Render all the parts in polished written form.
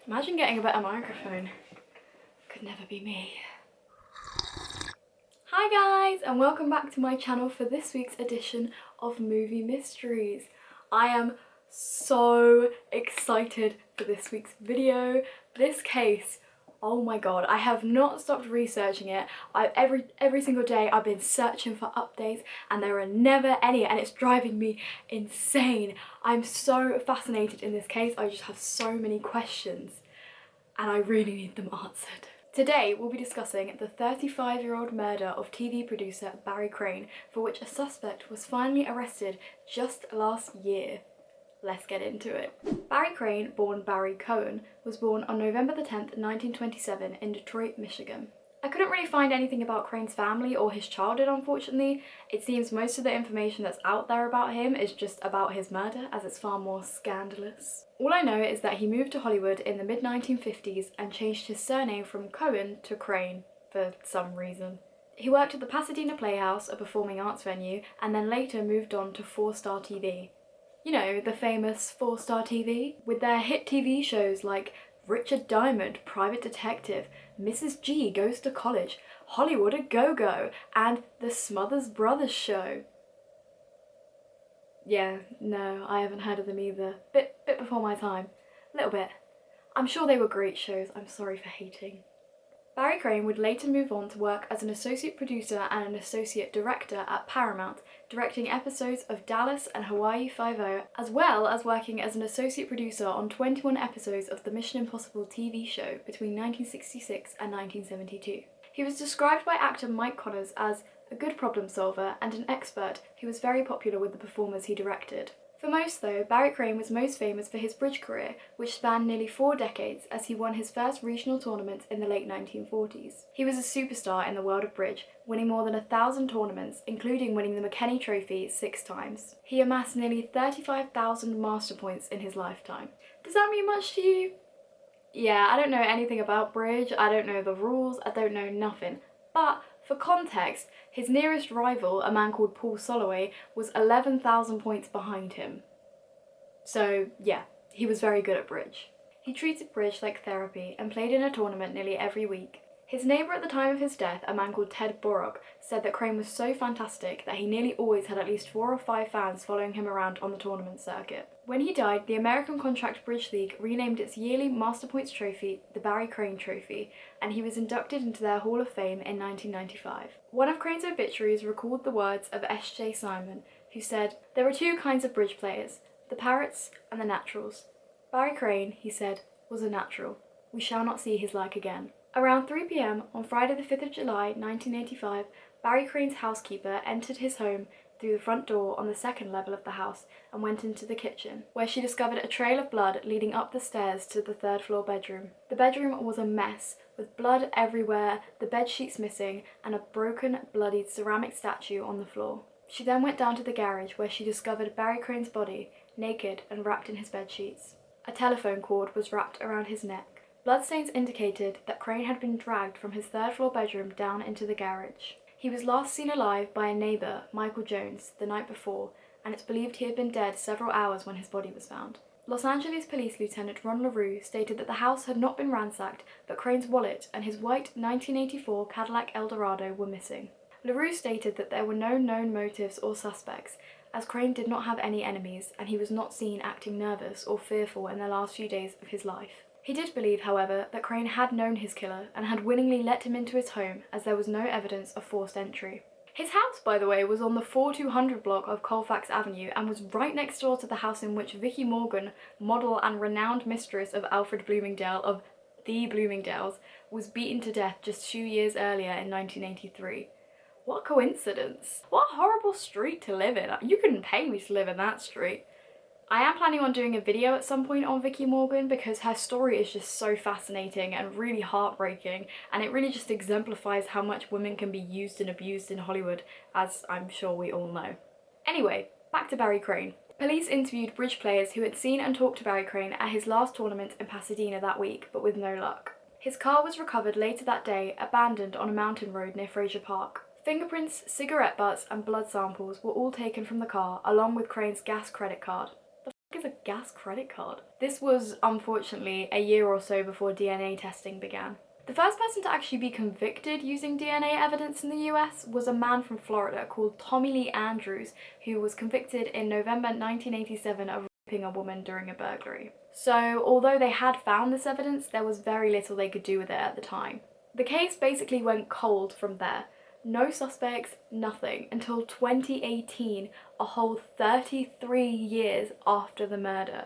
Imagine getting a better microphone. Could never be me. Hi guys, and welcome back to my channel for this week's edition of Movie Mysteries. I am so excited for this week's video. This case, oh my god, I have not stopped researching it. Every single day I've been searching for updates and there are never any, and it's driving me insane. I'm so fascinated in this case. I just have so many questions and I really need them answered. Today we'll be discussing the 35-year-old murder of TV producer Barry Crane, for which a suspect was finally arrested just last year. Let's get into it. Barry Crane, born Barry Cohen, was born on November the 10th, 1927 in Detroit, Michigan. I couldn't really find anything about Crane's family or his childhood, unfortunately. It seems most of the information that's out there about him is just about his murder, as it's far more scandalous. All I know is that he moved to Hollywood in the mid-1950s and changed his surname from Cohen to Crane for some reason. He worked at the Pasadena Playhouse, a performing arts venue, and then later moved on to 4-Star TV. You know, the famous 4-Star TV? With their hit TV shows like Richard Diamond, Private Detective, Mrs. G Goes to College, Hollywood a Go-Go, and The Smothers Brothers Show. Yeah, no, I haven't heard of them either. Bit before my time. Little bit. I'm sure they were great shows, I'm sorry for hating. Barry Crane would later move on to work as an associate producer and an associate director at Paramount, directing episodes of Dallas and Hawaii Five-0, as well as working as an associate producer on 21 episodes of the Mission Impossible TV show between 1966 and 1972. He was described by actor Mike Connors as a good problem solver and an expert who was very popular with the performers he directed. For most though, Barry Crane was most famous for his bridge career, which spanned nearly 4 decades as he won his first regional tournament in the late 1940s. He was a superstar in the world of bridge, winning more than 1,000 tournaments, including winning the McKenney Trophy 6 times. He amassed nearly 35,000 master points in his lifetime. Does that mean much to you? Yeah, I don't know anything about bridge, I don't know the rules, I don't know nothing. But for context, his nearest rival, a man called Paul Soloway, was 11,000 points behind him. So yeah, he was very good at bridge. He treated bridge like therapy and played in a tournament nearly every week. His neighbour at the time of his death, a man called Ted Borrock, said that Crane was so fantastic that he nearly always had at least 4 or 5 fans following him around on the tournament circuit. When he died, the American Contract Bridge League renamed its yearly Master Points trophy the Barry Crane Trophy, and he was inducted into their Hall of Fame in 1995. One of Crane's obituaries recalled the words of S.J. Simon, who said, "There are 2 kinds of bridge players, the parrots and the naturals. Barry Crane," he said, "was a natural. We shall not see his like again." Around 3 p.m. on Friday the 5th of July 1985, Barry Crane's housekeeper entered his home through the front door on the 2nd level of the house and went into the kitchen, where she discovered a trail of blood leading up the stairs to the 3rd floor bedroom. The bedroom was a mess, with blood everywhere, the bed sheets missing, and a broken, bloodied ceramic statue on the floor. She then went down to the garage, where she discovered Barry Crane's body, naked and wrapped in his bed sheets. A telephone cord was wrapped around his neck. Bloodstains indicated that Crane had been dragged from his 3rd floor bedroom down into the garage. He was last seen alive by a neighbour, Michael Jones, the night before, and it's believed he had been dead several hours when his body was found. Los Angeles Police Lieutenant Ron LaRue stated that the house had not been ransacked, but Crane's wallet and his white 1984 Cadillac Eldorado were missing. LaRue stated that there were no known motives or suspects, as Crane did not have any enemies and he was not seen acting nervous or fearful in the last few days of his life. He did believe, however, that Crane had known his killer and had willingly let him into his home, as there was no evidence of forced entry. His house, by the way, was on the 4200 block of Colfax Avenue and was right next door to the house in which Vicki Morgan, model and renowned mistress of Alfred Bloomingdale of the Bloomingdales, was beaten to death just 2 years earlier in 1983. What a coincidence. What a horrible street to live in. You couldn't pay me to live in that street. I am planning on doing a video at some point on Vicki Morgan because her story is just so fascinating and really heartbreaking, and it really just exemplifies how much women can be used and abused in Hollywood, as I'm sure we all know. Anyway, back to Barry Crane. Police interviewed bridge players who had seen and talked to Barry Crane at his last tournament in Pasadena that week, but with no luck. His car was recovered later that day, abandoned on a mountain road near Fraser Park. Fingerprints, cigarette butts and blood samples were all taken from the car, along with Crane's gas credit card. is a gas credit card? This was, unfortunately, a year or so before DNA testing began. The first person to actually be convicted using DNA evidence in the US was a man from Florida called Tommy Lee Andrews, who was convicted in November 1987 of raping a woman during a burglary. So, although they had found this evidence, there was very little they could do with it at the time. The case basically went cold from there. No suspects, nothing, until 2018, a whole 33 years after the murder.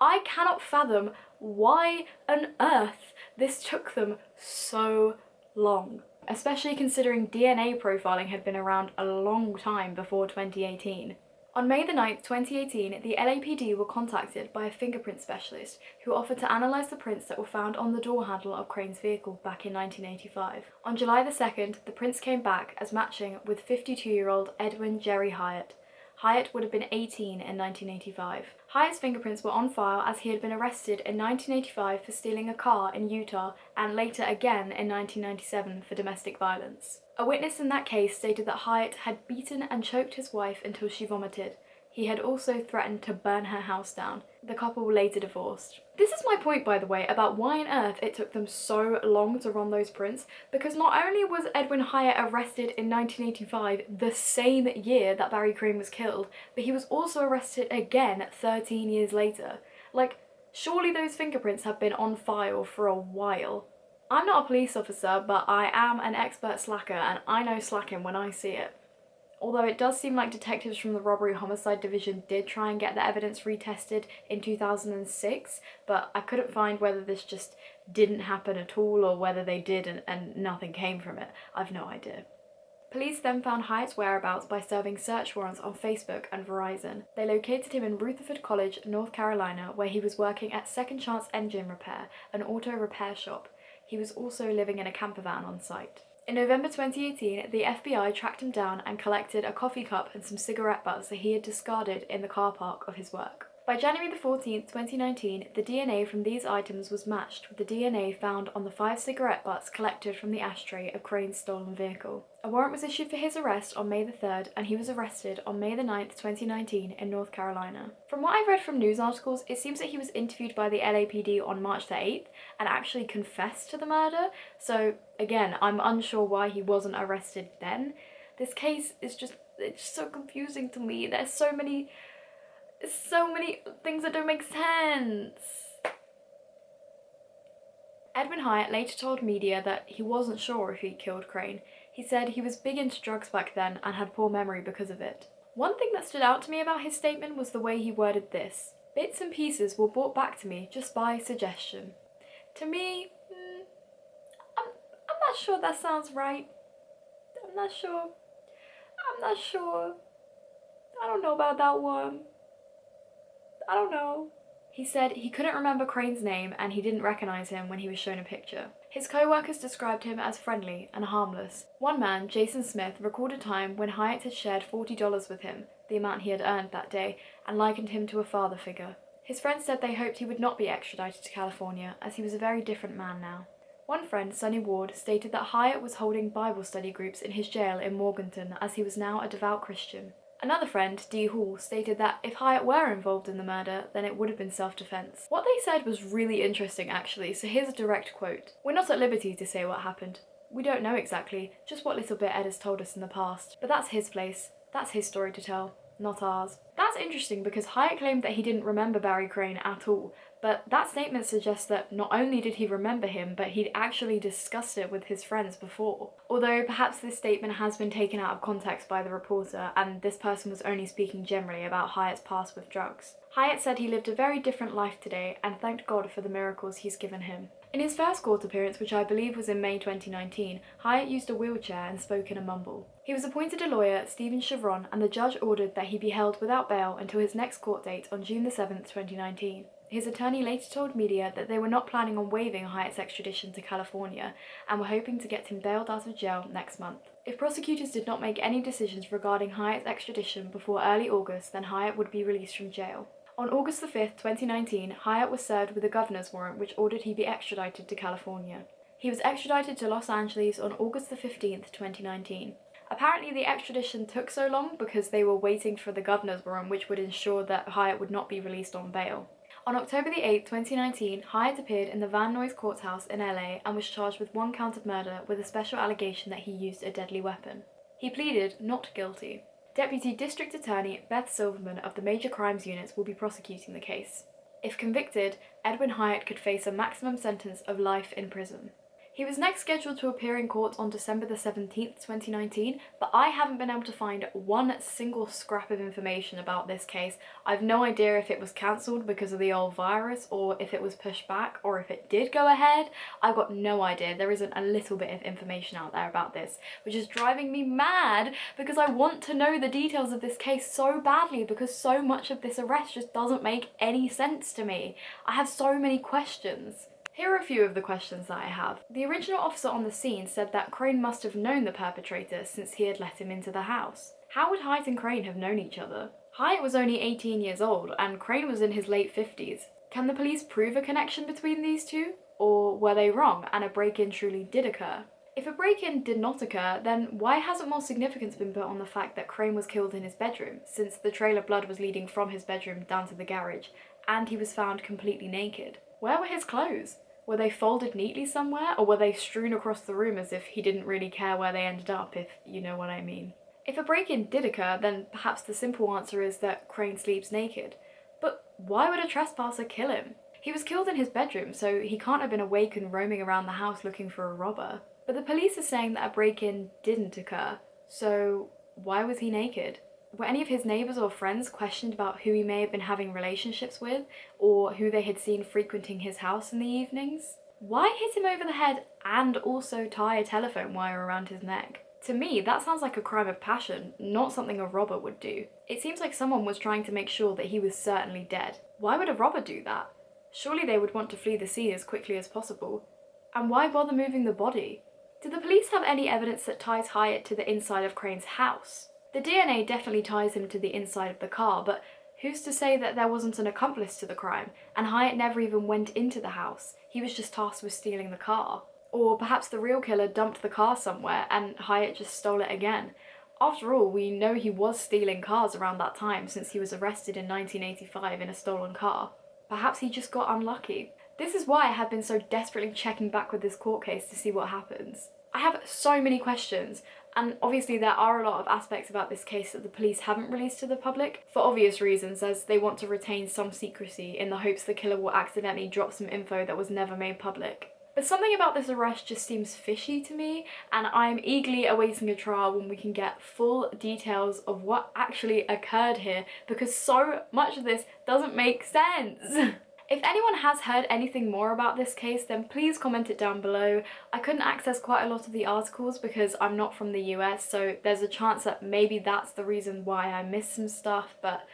I cannot fathom why on earth this took them so long, especially considering DNA profiling had been around a long time before 2018. On May the 9th, 2018, the LAPD were contacted by a fingerprint specialist who offered to analyse the prints that were found on the door handle of Crane's vehicle back in 1985. On July the 2nd, the prints came back as matching with 52-year-old Edwin Jerry Hyatt. Hyatt would have been 18 in 1985. Hyatt's fingerprints were on file as he had been arrested in 1985 for stealing a car in Utah and later again in 1997 for domestic violence. A witness in that case stated that Hyatt had beaten and choked his wife until she vomited. He had also threatened to burn her house down. The couple later divorced. This is my point, by the way, about why on earth it took them so long to run those prints, because not only was Edwin Hyatt arrested in 1985, the same year that Barry Crane was killed, but he was also arrested again 13 years later. Like, surely those fingerprints have been on file for a while. I'm not a police officer, but I am an expert slacker, and I know slacking when I see it. Although it does seem like detectives from the Robbery Homicide Division did try and get the evidence retested in 2006, but I couldn't find whether this just didn't happen at all or whether they did and nothing came from it. I've no idea. Police then found Hyatt's whereabouts by serving search warrants on Facebook and Verizon. They located him in Rutherford College, North Carolina, where he was working at Second Chance Engine Repair, an auto repair shop. He was also living in a camper van on site. In November 2018, the FBI tracked him down and collected a coffee cup and some cigarette butts that he had discarded in the car park of his work. By January the 14th, 2019, the DNA from these items was matched with the DNA found on the 5 cigarette butts collected from the ashtray of Crane's stolen vehicle. A warrant was issued for his arrest on May the 3rd, and he was arrested on May the 9th, 2019 in North Carolina. From what I've read from news articles, it seems that he was interviewed by the LAPD on March the 8th and actually confessed to the murder, so again, I'm unsure why he wasn't arrested then. This case is it's so confusing to me. There's so many things that don't make sense. Edwin Hyatt later told media that he wasn't sure if he'd killed Crane. He said he was big into drugs back then and had poor memory because of it. One thing that stood out to me about his statement was the way he worded this. Bits and pieces were brought back to me just by suggestion. To me, I'm not sure that sounds right. I'm not sure. I don't know about that one. I don't know. He said he couldn't remember Crane's name and he didn't recognise him when he was shown a picture. His co-workers described him as friendly and harmless. One man, Jason Smith, recalled a time when Hyatt had shared $40 with him, the amount he had earned that day, and likened him to a father figure. His friends said they hoped he would not be extradited to California, as he was a very different man now. One friend, Sonny Ward, stated that Hyatt was holding Bible study groups in his jail in Morganton, as he was now a devout Christian. Another friend, Dee Hall, stated that if Hyatt were involved in the murder, then it would have been self-defense. What they said was really interesting actually, so here's a direct quote. "We're not at liberty to say what happened. We don't know exactly, just what little bit Ed has told us in the past. But that's his place. That's his story to tell, not ours." That's interesting because Hyatt claimed that he didn't remember Barry Crane at all, but that statement suggests that not only did he remember him, but he'd actually discussed it with his friends before. Although perhaps this statement has been taken out of context by the reporter, and this person was only speaking generally about Hyatt's past with drugs. Hyatt said he lived a very different life today and thanked God for the miracles he's given him. In his first court appearance, which I believe was in May 2019, Hyatt used a wheelchair and spoke in a mumble. He was appointed a lawyer, Stephen Chevron, and the judge ordered that he be held without bail until his next court date on June 7th, 2019. His attorney later told media that they were not planning on waiving Hyatt's extradition to California and were hoping to get him bailed out of jail next month. If prosecutors did not make any decisions regarding Hyatt's extradition before early August, then Hyatt would be released from jail. On August 5th, 2019, Hyatt was served with a governor's warrant which ordered he be extradited to California. He was extradited to Los Angeles on August 15th, 2019. Apparently the extradition took so long because they were waiting for the governor's warrant, which would ensure that Hyatt would not be released on bail. On October the 8th, 2019, Hyatt appeared in the Van Nuys courthouse in LA and was charged with 1 count of murder with a special allegation that he used a deadly weapon. He pleaded not guilty. Deputy District Attorney Beth Silverman of the Major Crimes Units will be prosecuting the case. If convicted, Edwin Hyatt could face a maximum sentence of life in prison. He was next scheduled to appear in court on December the 17th, 2019, but I haven't been able to find one single scrap of information about this case. I've no idea if it was cancelled because of the old virus, or if it was pushed back, or if it did go ahead. I've got no idea. There isn't a little bit of information out there about this, which is driving me mad because I want to know the details of this case so badly, because so much of this arrest just doesn't make any sense to me. I have so many questions. Here are a few of the questions that I have. The original officer on the scene said that Crane must have known the perpetrator since he had let him into the house. How would Hyatt and Crane have known each other? Hyatt was only 18 years old and Crane was in his late 50s. Can the police prove a connection between these two? Or were they wrong and a break-in truly did occur? If a break-in did not occur, then why hasn't more significance been put on the fact that Crane was killed in his bedroom, since the trail of blood was leading from his bedroom down to the garage, and he was found completely naked? Where were his clothes? Were they folded neatly somewhere, or were they strewn across the room as if he didn't really care where they ended up, if you know what I mean? If a break-in did occur, then perhaps the simple answer is that Crane sleeps naked. But why would a trespasser kill him? He was killed in his bedroom, so he can't have been awake and roaming around the house looking for a robber. But the police are saying that a break-in didn't occur, so why was he naked? Were any of his neighbours or friends questioned about who he may have been having relationships with, or who they had seen frequenting his house in the evenings? Why hit him over the head and also tie a telephone wire around his neck? To me, that sounds like a crime of passion, not something a robber would do. It seems like someone was trying to make sure that he was certainly dead. Why would a robber do that? Surely they would want to flee the scene as quickly as possible. And why bother moving the body? Do the police have any evidence that ties Hyatt to the inside of Crane's house? The DNA definitely ties him to the inside of the car, but who's to say that there wasn't an accomplice to the crime, and Hyatt never even went into the house? He was just tasked with stealing the car. Or perhaps the real killer dumped the car somewhere, and Hyatt just stole it again. After all, we know he was stealing cars around that time, since he was arrested in 1985 in a stolen car. Perhaps he just got unlucky. This is why I have been so desperately checking back with this court case to see what happens. I have so many questions, and obviously there are a lot of aspects about this case that the police haven't released to the public, for obvious reasons, as they want to retain some secrecy in the hopes the killer will accidentally drop some info that was never made public. But something about this arrest just seems fishy to me, and I'm eagerly awaiting a trial when we can get full details of what actually occurred here, because so much of this doesn't make sense. If anyone has heard anything more about this case, then please comment it down below. I couldn't access quite a lot of the articles because I'm not from the US, so there's a chance that maybe that's the reason why I missed some stuff, but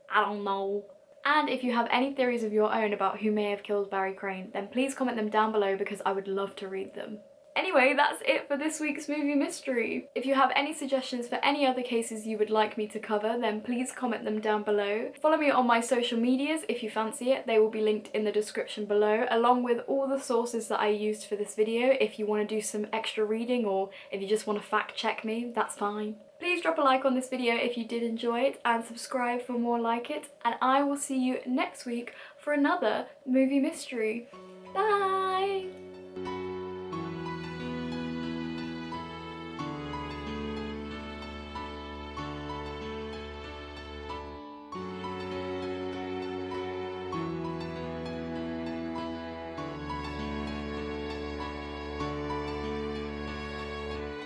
I don't know. And if you have any theories of your own about who may have killed Barry Crane, then please comment them down below because I would love to read them. Anyway, that's it for this week's movie mystery. If you have any suggestions for any other cases you would like me to cover, then please comment them down below. Follow me on my social medias if you fancy it. They will be linked in the description below, along with all the sources that I used for this video. If you want to do some extra reading, or if you just want to fact check me, that's fine. Please drop a like on this video if you did enjoy it, and subscribe for more like it, and I will see you next week for another movie mystery. Bye!